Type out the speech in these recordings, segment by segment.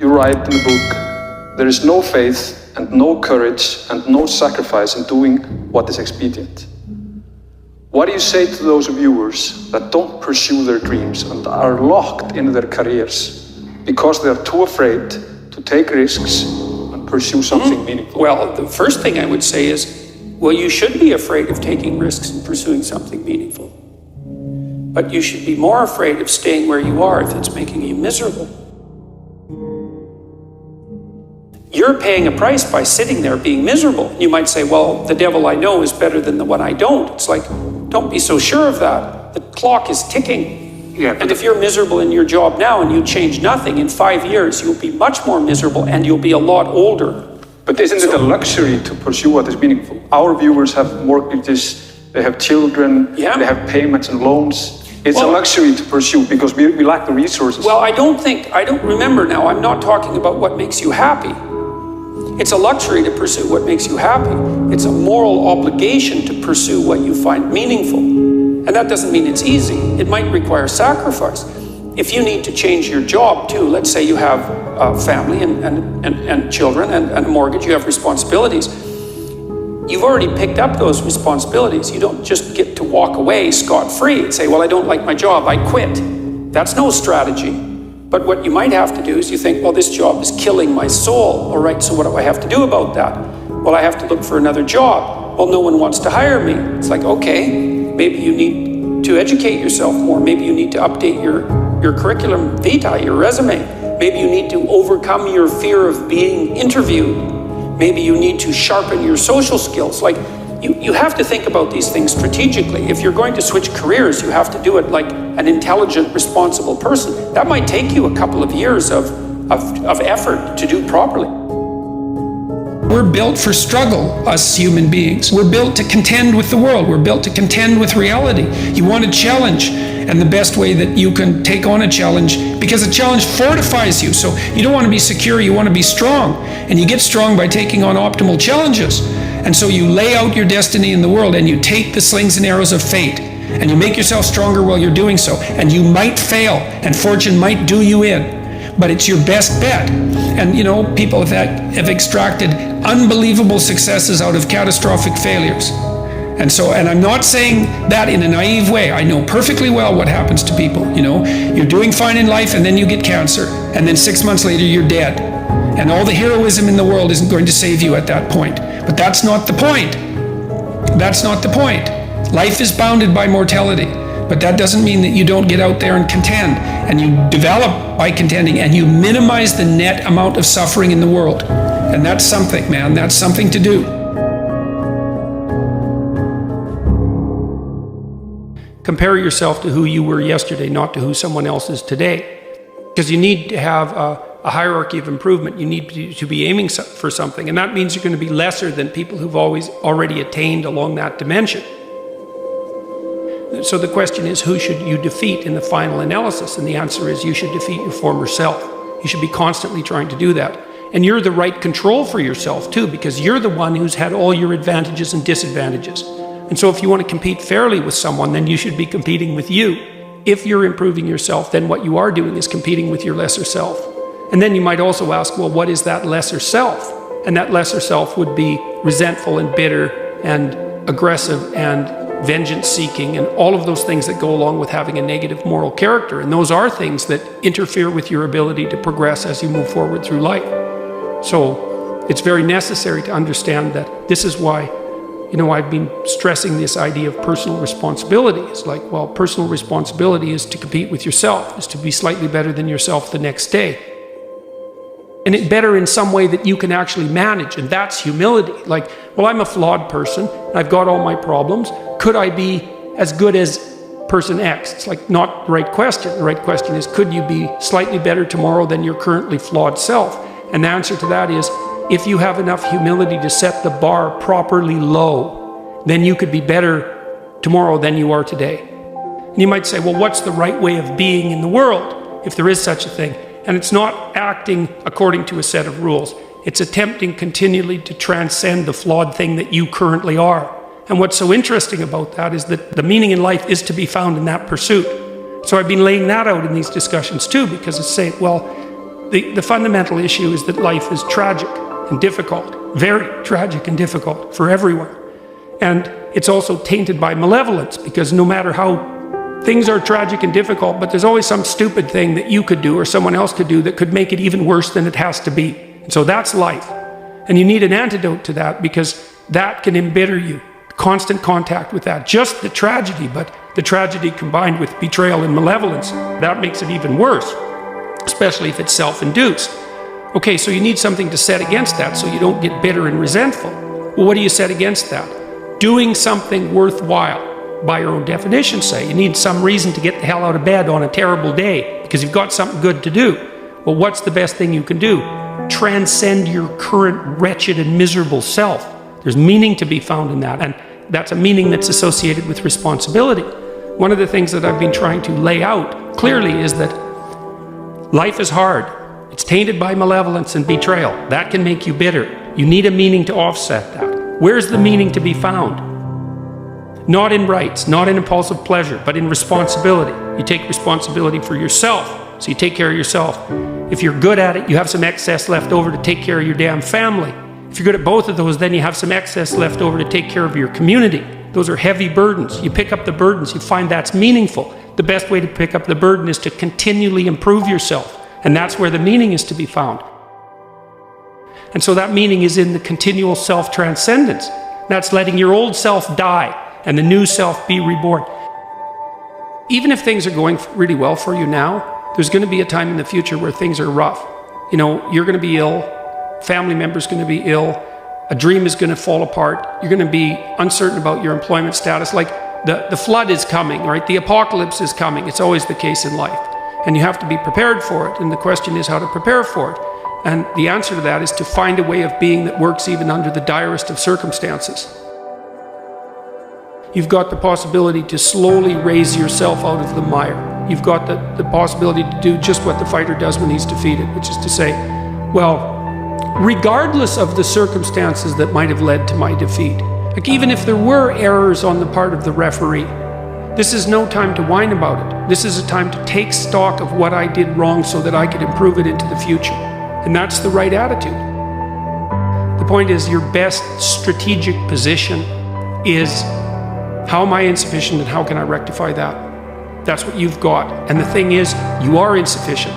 You write in the book, there is no faith and no courage and no sacrifice in doing what is expedient. What do you say to those viewers that don't pursue their dreams and are locked in their careers because they are too afraid to take risks and pursue something meaningful? Well, the first thing I would say is, well, you should be afraid of taking risks and pursuing something meaningful. But you should be more afraid of staying where you are if it's making you miserable. You're paying a price by sitting there being miserable. You might say, well, the devil I know is better than the one I don't. It's like, don't be so sure of that. The clock is ticking. Yeah, and if you're miserable in your job now and you change nothing, in 5 years, you'll be much more miserable and you'll be a lot older. But isn't it a luxury to pursue what is meaningful? Our viewers have mortgages, they have children, they have payments and loans. It's a luxury to pursue because we lack the resources. Well, I don't remember now, I'm not talking about what makes you happy. It's a luxury to pursue what makes you happy. It's a moral obligation to pursue what you find meaningful. And that doesn't mean it's easy. It might require sacrifice. If you need to change your job too, let's say you have a family and children and a mortgage, you have responsibilities. You've already picked up those responsibilities. You don't just get to walk away scot-free and say, well, I don't like my job, I quit. That's no strategy. But what you might have to do is you think, well, this job is killing my soul. All right, so what do I have to do about that? Well, I have to look for another job. Well, no one wants to hire me. It's like, okay, maybe you need to educate yourself more. Maybe you need to update your curriculum vitae, your resume. Maybe you need to overcome your fear of being interviewed. Maybe you need to sharpen your social skills. Like, you have to think about these things strategically. If you're going to switch careers, you have to do it like an intelligent, responsible person. That might take you a couple of years of effort to do properly. We're built for struggle, us human beings. We're built to contend with the world. We're built to contend with reality. You want a challenge, and the best way that you can take on a challenge, because a challenge fortifies you. So you don't want to be secure, you want to be strong. And you get strong by taking on optimal challenges. And so you lay out your destiny in the world and you take the slings and arrows of fate and you make yourself stronger while you're doing so. And you might fail and fortune might do you in, but it's your best bet. And you know, people have extracted unbelievable successes out of catastrophic failures. And I'm not saying that in a naive way. I know perfectly well what happens to people. You know, you're doing fine in life and then you get cancer and then 6 months later you're dead. And all the heroism in the world isn't going to save you at that point. But that's not the point. That's not the point. Life is bounded by mortality. But that doesn't mean that you don't get out there and contend. And you develop by contending and you minimize the net amount of suffering in the world. And that's something, man. That's something to do. Compare yourself to who you were yesterday, not to who someone else is today. Because you need to have a hierarchy of improvement. You need to be aiming for something, and that means you're going to be lesser than people who've already attained along that dimension. So the question is, who should you defeat in the final analysis? And the answer is, you should defeat your former self. You should be constantly trying to do that. And you're the right control for yourself too, because you're the one who's had all your advantages and disadvantages. And so if you want to compete fairly with someone, then you should be competing with you. If you're improving yourself, then what you are doing is competing with your lesser self. And then you might also ask, well, what is that lesser self? And that lesser self would be resentful and bitter and aggressive and vengeance-seeking and all of those things that go along with having a negative moral character. And those are things that interfere with your ability to progress as you move forward through life. So it's very necessary to understand that this is why, you know, I've been stressing this idea of personal responsibility. It's like, well, personal responsibility is to compete with yourself, is to be slightly better than yourself the next day. And it better in some way that you can actually manage, and that's humility. Like, well, I'm a flawed person, I've got all my problems. Could I be as good as person X? It's like not the right question. The right question is, could you be slightly better tomorrow than your currently flawed self? And the answer to that is, if you have enough humility to set the bar properly low, then you could be better tomorrow than you are today. And you might say, well, what's the right way of being in the world, if there is such a thing? And it's not acting according to a set of rules. It's attempting continually to transcend the flawed thing that you currently are. And what's so interesting about that is that the meaning in life is to be found in that pursuit. So I've been laying that out in these discussions too, because it's saying, well, The fundamental issue is that life is tragic and difficult, very tragic and difficult for everyone. And it's also tainted by malevolence, because no matter how things are tragic and difficult, but there's always some stupid thing that you could do or someone else could do that could make it even worse than it has to be. And so that's life. And you need an antidote to that, because that can embitter you. Constant contact with that. Just the tragedy, but the tragedy combined with betrayal and malevolence, that makes it even worse, especially if it's self-induced. Okay, so you need something to set against that so you don't get bitter and resentful. Well, what do you set against that? Doing something worthwhile. By your own definition, say. You need some reason to get the hell out of bed on a terrible day because you've got something good to do. Well, what's the best thing you can do? Transcend your current wretched and miserable self. There's meaning to be found in that, and that's a meaning that's associated with responsibility. One of the things that I've been trying to lay out clearly is that life is hard. It's tainted by malevolence and betrayal. That can make you bitter. You need a meaning to offset that. Where's the meaning to be found? Not in rights, not in impulsive pleasure, but in responsibility. You take responsibility for yourself, so you take care of yourself. If you're good at it, you have some excess left over to take care of your damn family. If you're good at both of those, then you have some excess left over to take care of your community. Those are heavy burdens. You pick up the burdens, you find that's meaningful. The best way to pick up the burden is to continually improve yourself, and that's where the meaning is to be found. And so that meaning is in the continual self-transcendence. That's letting your old self die and the new self be reborn. Even if things are going really well for you now, there's going to be a time in the future where things are rough. You know, you're going to be ill, family member's going to be ill, a dream is going to fall apart, you're going to be uncertain about your employment status. Like the flood is coming, right? The apocalypse is coming. It's always the case in life. And you have to be prepared for it. And the question is how to prepare for it. And the answer to that is to find a way of being that works even under the direst of circumstances. You've got the possibility to slowly raise yourself out of the mire. You've got the possibility to do just what the fighter does when he's defeated, which is to say, well, regardless of the circumstances that might have led to my defeat, like even if there were errors on the part of the referee, this is no time to whine about it. This is a time to take stock of what I did wrong so that I could improve it into the future. And that's the right attitude. The point is, your best strategic position is, how am I insufficient and how can I rectify that? That's what you've got. And the thing is, you are insufficient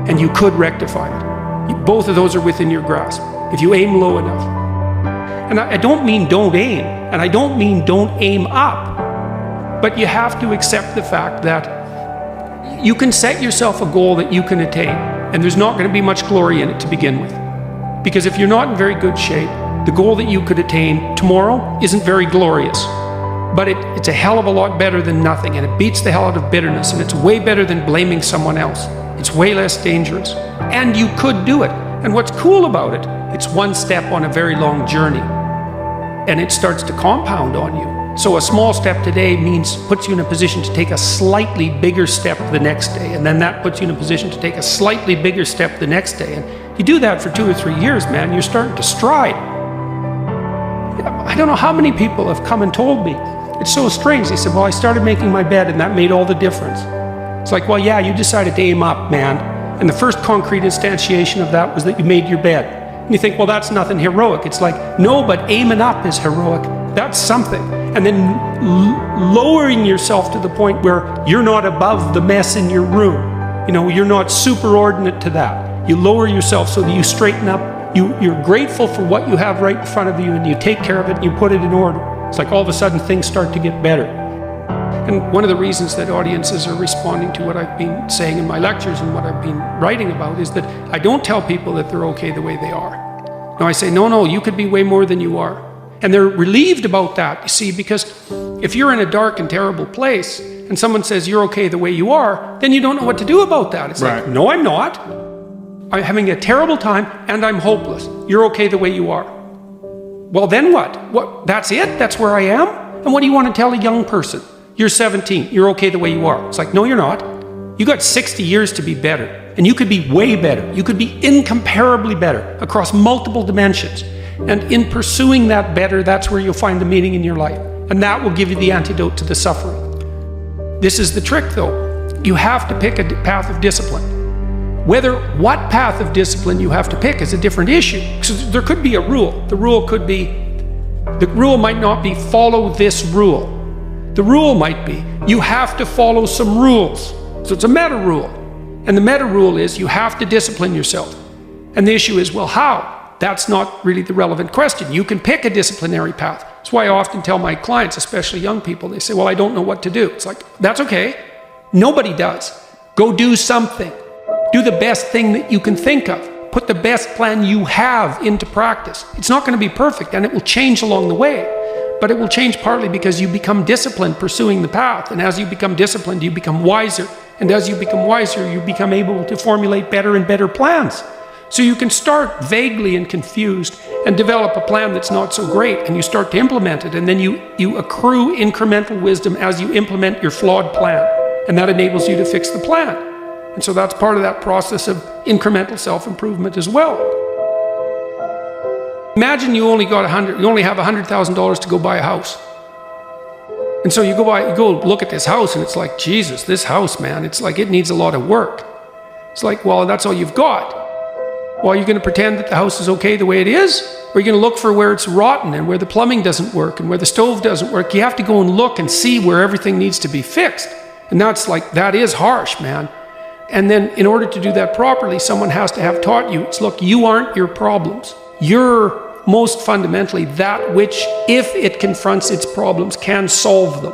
and you could rectify it. Both of those are within your grasp if you aim low enough. And I don't mean don't aim, and I don't mean don't aim up, but you have to accept the fact that you can set yourself a goal that you can attain, and there's not going to be much glory in it to begin with. Because if you're not in very good shape, the goal that you could attain tomorrow isn't very glorious. But it's a hell of a lot better than nothing, and it beats the hell out of bitterness, and it's way better than blaming someone else. It's way less dangerous, and you could do it. And what's cool about it, it's one step on a very long journey, and it starts to compound on you. So a small step today puts you in a position to take a slightly bigger step the next day, and then that puts you in a position to take a slightly bigger step the next day. And you do that for 2 or 3 years, man, you're starting to stride. I don't know how many people have come and told me, it's so strange. They said, well, I started making my bed and that made all the difference. It's like, well, yeah, you decided to aim up, man. And the first concrete instantiation of that was that you made your bed. And you think, well, that's nothing heroic. It's like, no, but aiming up is heroic. That's something. And then lowering yourself to the point where you're not above the mess in your room. You know, you're not superordinate to that. You lower yourself so that you straighten up. You're grateful for what you have right in front of you, and you take care of it and you put it in order. It's like all of a sudden things start to get better. And one of the reasons that audiences are responding to what I've been saying in my lectures and what I've been writing about is that I don't tell people that they're okay the way they are. No, I say, no, you could be way more than you are. And they're relieved about that, you see, because if you're in a dark and terrible place and someone says you're okay the way you are, then you don't know what to do about that. It's right. Like, no, I'm not. I'm having a terrible time and I'm hopeless. You're okay the way you are. Well, then what? What? That's it? That's where I am? And what do you want to tell a young person? You're 17. You're okay the way you are. It's like, no, you're not. You got 60 years to be better. And you could be way better. You could be incomparably better across multiple dimensions. And in pursuing that better, that's where you'll find the meaning in your life. And that will give you the antidote to the suffering. This is the trick, though. You have to pick a path of discipline. What path of discipline you have to pick is a different issue. So there could be a rule. The rule might not be follow this rule. The rule might be you have to follow some rules. So it's a meta rule. And the meta rule is you have to discipline yourself. And the issue is, well, how? That's not really the relevant question. You can pick a disciplinary path. That's why I often tell my clients, especially young people, they say, well, I don't know what to do. It's like, that's okay. Nobody does. Go do something. Do the best thing that you can think of. Put the best plan you have into practice. It's not going to be perfect, and it will change along the way. But it will change partly because you become disciplined pursuing the path. And as you become disciplined, you become wiser. And as you become wiser, you become able to formulate better and better plans. So you can start vaguely and confused and develop a plan that's not so great, and you start to implement it. And then you accrue incremental wisdom as you implement your flawed plan. And that enables you to fix the plan. And so that's part of that process of incremental self-improvement as well. Imagine you only have $100,000 to go buy a house. And so you go look at this house, and it's like, Jesus, this house, man, it's like it needs a lot of work. It's like, well, that's all you've got. Well, are you going to pretend that the house is okay the way it is? Or are you going to look for where it's rotten and where the plumbing doesn't work and where the stove doesn't work? You have to go and look and see where everything needs to be fixed. And that is harsh, man. And then in order to do that properly, someone has to have taught you, look, you aren't your problems. You're most fundamentally that which, if it confronts its problems, can solve them.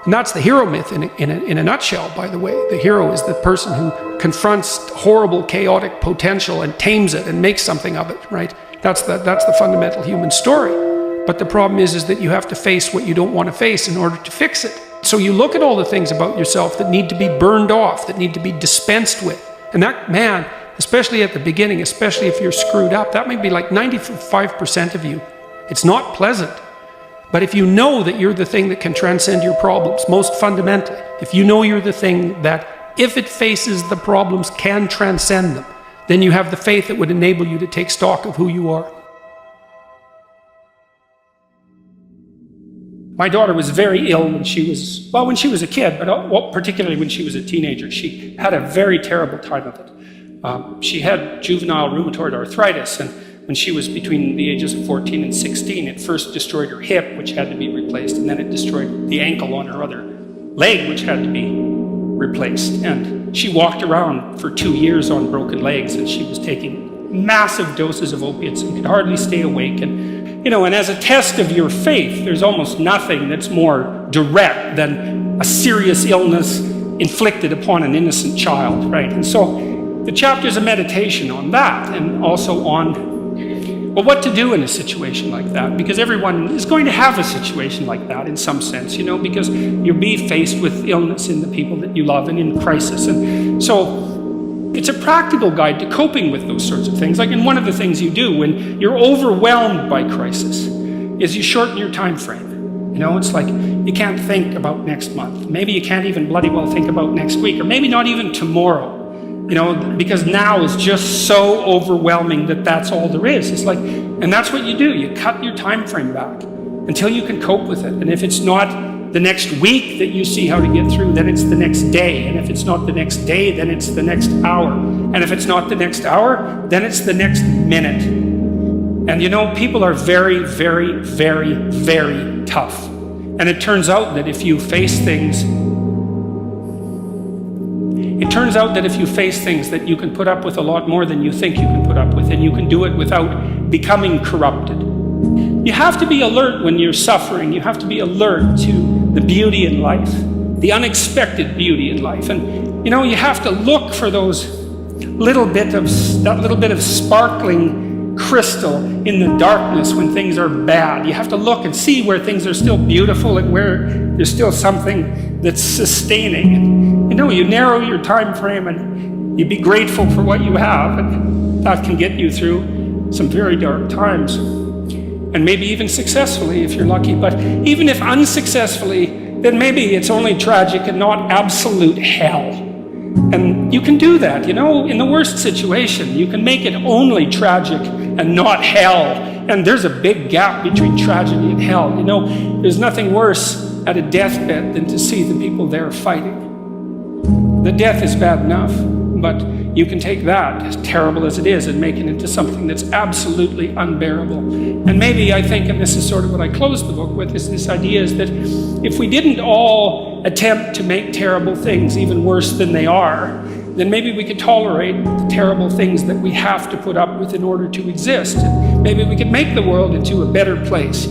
And that's the hero myth in a nutshell, by the way. The hero is the person who confronts horrible, chaotic potential and tames it and makes something of it, right? That's the fundamental human story. But the problem is that you have to face what you don't want to face in order to fix it. So you look at all the things about yourself that need to be burned off, that need to be dispensed with. And that, man, especially at the beginning, especially if you're screwed up, that may be like 95% of you. It's not pleasant. But if you know that you're the thing that can transcend your problems, most fundamentally, if you know you're the thing that, if it faces the problems, can transcend them, then you have the faith that would enable you to take stock of who you are. My daughter was very ill when she was a kid, but particularly when she was a teenager. She had a very terrible time of it. She had juvenile rheumatoid arthritis, and when she was between the ages of 14 and 16, it first destroyed her hip, which had to be replaced, and then it destroyed the ankle on her other leg, which had to be replaced. And she walked around for 2 years on broken legs, and she was taking massive doses of opiates and could hardly stay awake. And as a test of your faith, there's almost nothing that's more direct than a serious illness inflicted upon an innocent child, right? And so the chapter's a meditation on that, and also on, well, what to do in a situation like that, because everyone is going to have a situation like that in some sense, because you'll be faced with illness in the people that you love and in crisis. And so it's a practical guide to coping with those sorts of things. And one of the things you do when you're overwhelmed by crisis is you shorten your time frame. It's like you can't think about next month. Maybe you can't even bloody well think about next week, or maybe not even tomorrow. Because now is just so overwhelming that that's all there is. It's like, and that's what you do. You cut your time frame back until you can cope with it. And if it's not the next week that you see how to get through, then it's the next day. And if it's not the next day, then it's the next hour. And if it's not the next hour, then it's the next minute. And people are very, very, very, very tough. And it turns out that if you face things, that you can put up with a lot more than you think you can put up with, and you can do it without becoming corrupted. You have to be alert when you're suffering. You have to be alert to the beauty in life, the unexpected beauty in life. And you have to look for that little bit of sparkling crystal in the darkness when things are bad. You have to look and see where things are still beautiful and where there's still something that's sustaining. And you narrow your time frame, and you be grateful for what you have, and that can get you through some very dark times. And maybe even successfully if you're lucky. But even if unsuccessfully, then maybe it's only tragic and not absolute hell. And you can do that, in the worst situation. You can make it only tragic and not hell. And there's a big gap between tragedy and hell. There's nothing worse at a deathbed than to see the people there fighting. The death is bad enough. But you can take that, as terrible as it is, and make it into something that's absolutely unbearable. And maybe I think, and this is sort of what I closed the book with, is this idea is that if we didn't all attempt to make terrible things even worse than they are, then maybe we could tolerate the terrible things that we have to put up with in order to exist. And maybe we could make the world into a better place.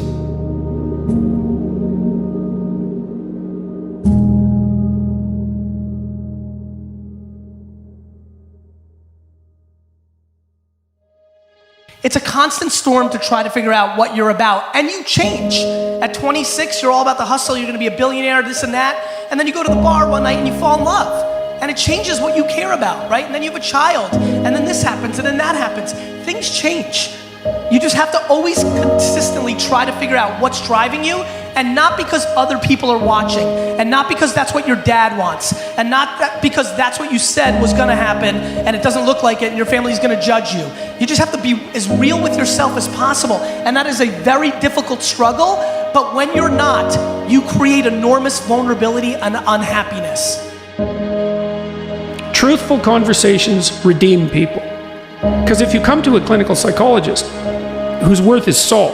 It's a constant storm to try to figure out what you're about, and you change. At 26, you're all about the hustle, you're gonna be a billionaire, this and that, and then you go to the bar one night and you fall in love, and it changes what you care about, right? And then you have a child, and then this happens, and then that happens. Things change. You just have to always consistently try to figure out what's driving you, and not because other people are watching, and not because that's what your dad wants, and not because that's what you said was gonna happen, and it doesn't look like it, and your family's gonna judge you. You just have to be as real with yourself as possible, and that is a very difficult struggle, but when you're not, you create enormous vulnerability and unhappiness. Truthful conversations redeem people. Because if you come to a clinical psychologist whose worth is salt,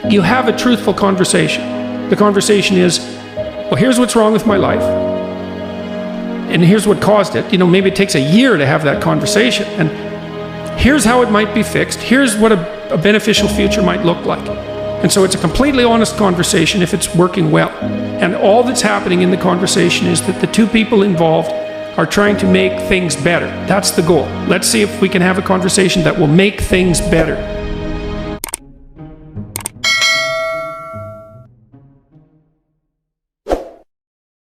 you have a truthful conversation. The conversation is, well, here's what's wrong with my life, and here's what caused it. You know, maybe it takes a year to have that conversation, and here's how it might be fixed. Here's what a beneficial future might look like. And so it's a completely honest conversation if it's working well. And all that's happening in the conversation is that the two people involved are trying to make things better. That's the goal. Let's see if we can have a conversation that will make things better.